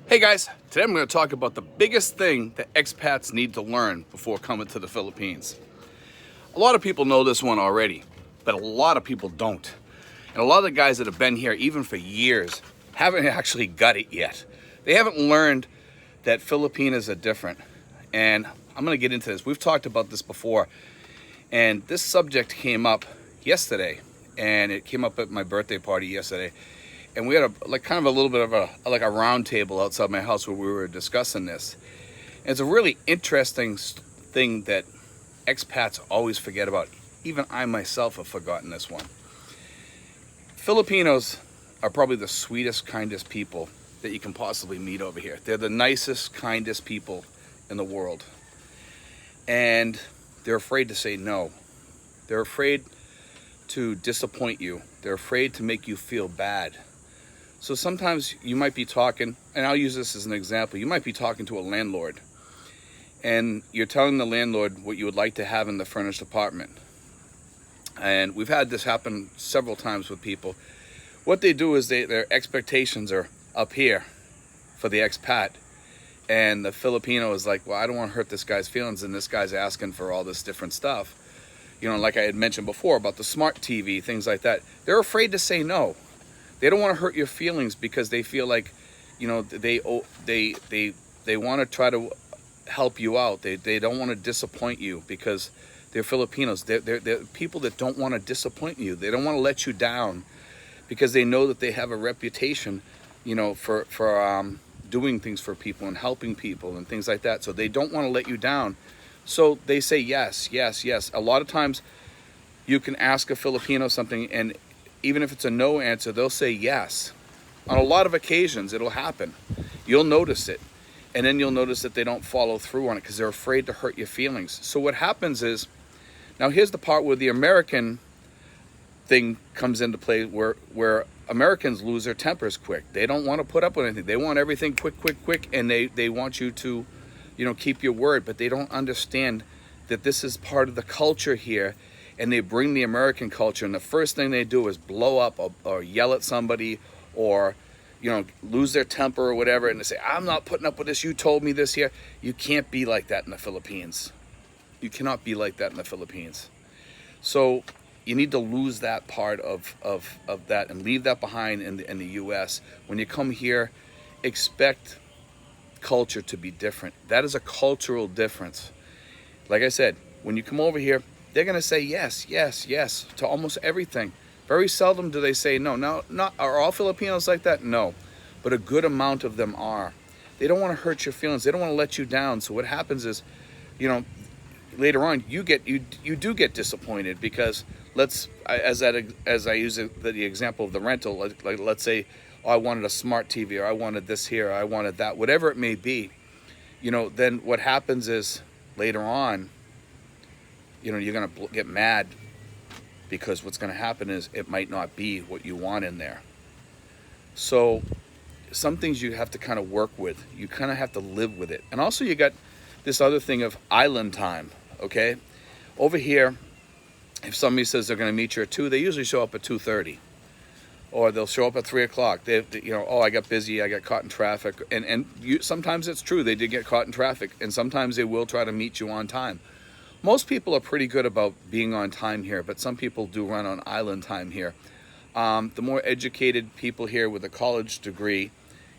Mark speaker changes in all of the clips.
Speaker 1: Hey guys, today I'm going to talk about the biggest thing that expats need to learn before coming to the Philippines. A lot of people know this one already, but a lot of people don't. And a lot of the guys that have been here even for years haven't actually got it yet. They haven't learned that Filipinos are different. And I'm going to get into this. We've talked about this before. And this subject came up yesterday. And it came up at my birthday party yesterday. And we had kind of a little bit of a round table outside my house where we were discussing this. And it's a really interesting thing that expats always forget about. Even I myself have forgotten this one. Filipinos are probably the sweetest, kindest people that you can possibly meet over here. They're the nicest, kindest people in the world. And they're afraid to say no. They're afraid to disappoint you. They're afraid to make you feel bad. So sometimes you might be talking, and I'll use this as an example. You might be talking to a landlord, and you're telling the landlord what you would like to have in the furnished apartment. And we've had this happen several times with people. What they do is their expectations are up here for the expat, and the Filipino is like, well, I don't want to hurt this guy's feelings, and this guy's asking for all this different stuff. You know, like I had mentioned before about the smart TV, things like that. They're afraid to say no. They don't want to hurt your feelings because they feel like, you know, they want to try to help you out. They don't want to disappoint you because they're Filipinos. They're people that don't want to disappoint you. They don't want to let you down because they know that they have a reputation, you know, for doing things for people and helping people and things like that. So they don't want to let you down. So they say yes, yes, yes. A lot of times you can ask a Filipino something, and even if it's a no answer, they'll say yes. On a lot of occasions, it'll happen. You'll notice it. And then you'll notice that they don't follow through on it because they're afraid to hurt your feelings. So what happens is, now here's the part where the American thing comes into play, where Americans lose their tempers quick. They don't want to put up with anything. They want everything quick, quick, quick. And they want you to, you know, keep your word. But they don't understand that this is part of the culture here. And they bring the American culture, and the first thing they do is blow up or yell at somebody, or, you know, lose their temper or whatever, and they say, I'm not putting up with this, you told me this here. You can't be like that in the Philippines. You cannot be like that in the Philippines. So you need to lose that part of that and leave that behind in the US. When you come here, expect culture to be different. That is a cultural difference. Like I said, when you come over here, they're going to say yes, yes, yes to almost everything. Very seldom do they say no. Now, are all Filipinos like that? No. But a good amount of them are. They don't want to hurt your feelings. They don't want to let you down. So what happens is, you know, later on you do get disappointed because as I use the example of the rental, like let's say, oh, I wanted a smart TV, or I wanted this here, or I wanted that, whatever it may be. You know, then what happens is later on, you know, you're going to get mad because what's going to happen is it might not be what you want in there. So some things you have to kind of work with. You kind of have to live with it. And also you got this other thing of island time, okay? Over here, if somebody says they're going to meet you at 2, they usually show up at 2:30. Or they'll show up at 3 o'clock. They you know, oh, I got busy, I got caught in traffic. And sometimes it's true, they did get caught in traffic. And sometimes they will try to meet you on time. Most people are pretty good about being on time here, but some people do run on island time here. The more educated people here with a college degree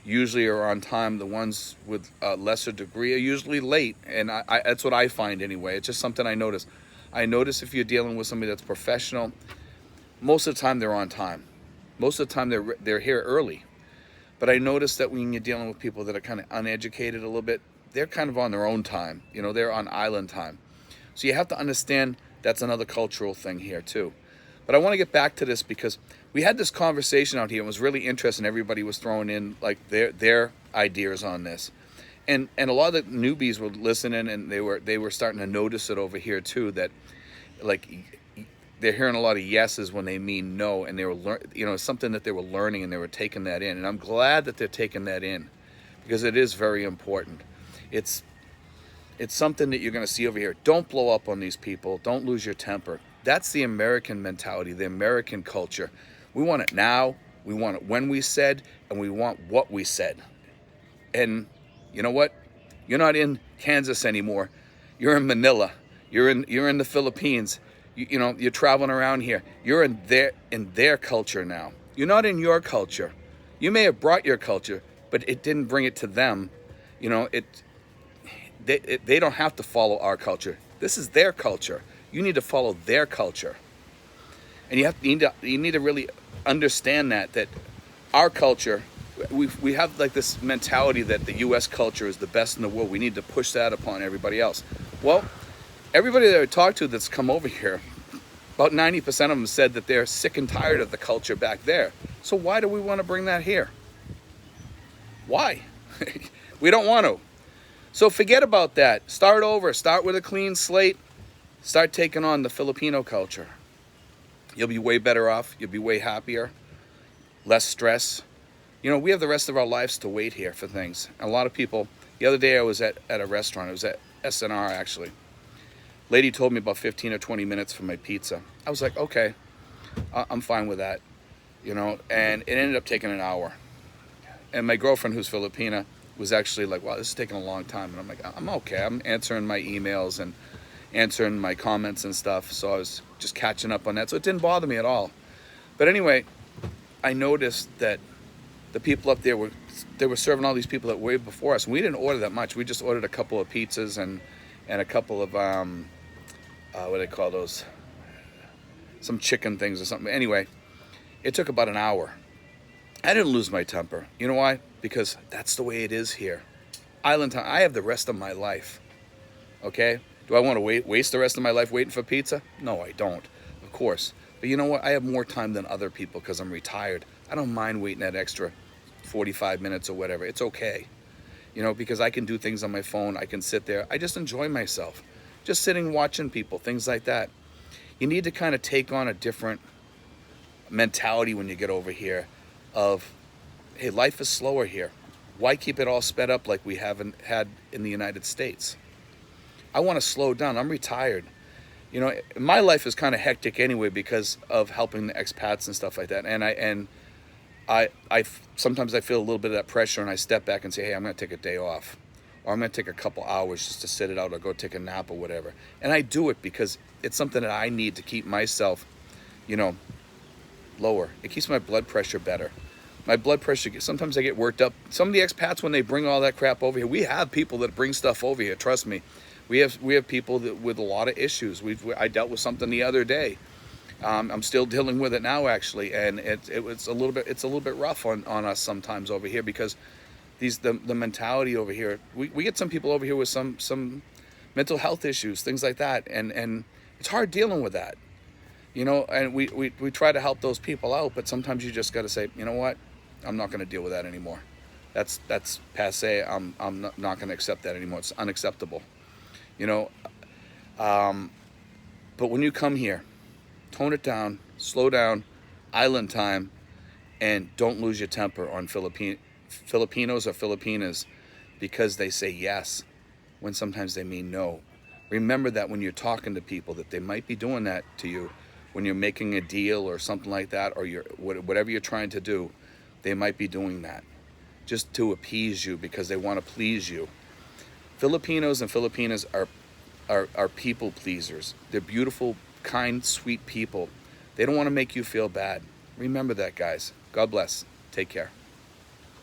Speaker 1: usually are on time. The ones with a lesser degree are usually late, and that's what I find anyway. It's just something I notice. I notice if you're dealing with somebody that's professional, most of the time they're on time. Most of the time they're here early. But I notice that when you're dealing with people that are kind of uneducated a little bit, they're kind of on their own time. You know, they're on island time. So you have to understand that's another cultural thing here too. But I want to get back to this because we had this conversation out here. It was really interesting. Everybody was throwing in like their ideas on this. And a lot of the newbies were listening, and they were starting to notice it over here too, that like they're hearing a lot of yeses when they mean no, and they were you know, something that they were learning, and they were taking that in. And I'm glad that they're taking that in because it is very important. It's something that you're going to see over here. Don't blow up on these people. Don't lose your temper. That's the American mentality, the American culture. We want it now. We want it when we said, and we want what we said. And you know what? You're not in Kansas anymore. You're in Manila. You're in the Philippines. You know, you're traveling around here. You're in their culture now. You're not in your culture. You may have brought your culture, but it didn't bring it to them. You know, they don't have to follow our culture. This is their culture. You need to follow their culture. And you need to really understand that our culture, we have like this mentality that the US culture is the best in the world. We need to push that upon everybody else. Well, everybody that I talked to that's come over here, about 90% of them said that they're sick and tired of the culture back there. So why do we want to bring that here? Why? We don't want to. So forget about that. Start over. Start with a clean slate. Start taking on the Filipino culture. You'll be way better off. You'll be way happier. Less stress. You know, we have the rest of our lives to wait here for things. A lot of people, the other day I was at a restaurant. I was at SNR actually. Lady told me about 15 or 20 minutes for my pizza. I was like, okay, I'm fine with that. You know, and it ended up taking an hour. And my girlfriend, who's Filipina, was actually like, wow, this is taking a long time. And I'm like, I'm okay. I'm answering my emails and answering my comments and stuff. So I was just catching up on that. So it didn't bother me at all. But anyway, I noticed that the people up there were serving all these people that way before us. And we didn't order that much. We just ordered a couple of pizzas and a couple of, what do they call those? Some chicken things or something. Anyway, it took about an hour. I didn't lose my temper. You know why? Because that's the way it is here. Island time. I have the rest of my life. Okay? Do I want to waste the rest of my life waiting for pizza? No, I don't. Of course. But you know what? I have more time than other people because I'm retired. I don't mind waiting that extra 45 minutes or whatever. It's okay. You know, because I can do things on my phone. I can sit there. I just enjoy myself. Just sitting watching people, things like that. You need to kind of take on a different mentality when you get over here of, hey, life is slower here. Why keep it all sped up like we haven't had in the United States? I want to slow down. I'm retired. You know, my life is kind of hectic anyway because of helping the expats and stuff like that. And I sometimes I feel a little bit of that pressure and I step back and say, hey, I'm going to take a day off. Or I'm going to take a couple hours just to sit it out or go take a nap or whatever. And I do it because it's something that I need to keep myself, you know, lower. It keeps my blood pressure better. My blood pressure, sometimes I get worked up. Some of the expats, when they bring all that crap over here, we have people that bring stuff over here, trust me. We have people that, with a lot of issues. I dealt with something the other day. I'm still dealing with it now, actually, and it's a little bit rough on us sometimes over here because the mentality over here. We get some people over here with some mental health issues, things like that, and it's hard dealing with that, you know. And we try to help those people out, but sometimes you just got to say, you know what, I'm not going to deal with that anymore. That's passe. I'm not going to accept that anymore. It's unacceptable, you know. But when you come here, tone it down, slow down, island time, and don't lose your temper on Filipinos or Filipinas because they say yes when sometimes they mean no. Remember that when you're talking to people that they might be doing that to you when you're making a deal or something like that, or whatever you're trying to do, they might be doing that just to appease you because they want to please you. Filipinos and Filipinas are people pleasers. They're beautiful, kind, sweet people. They don't want to make you feel bad. Remember that, guys. God bless. Take care.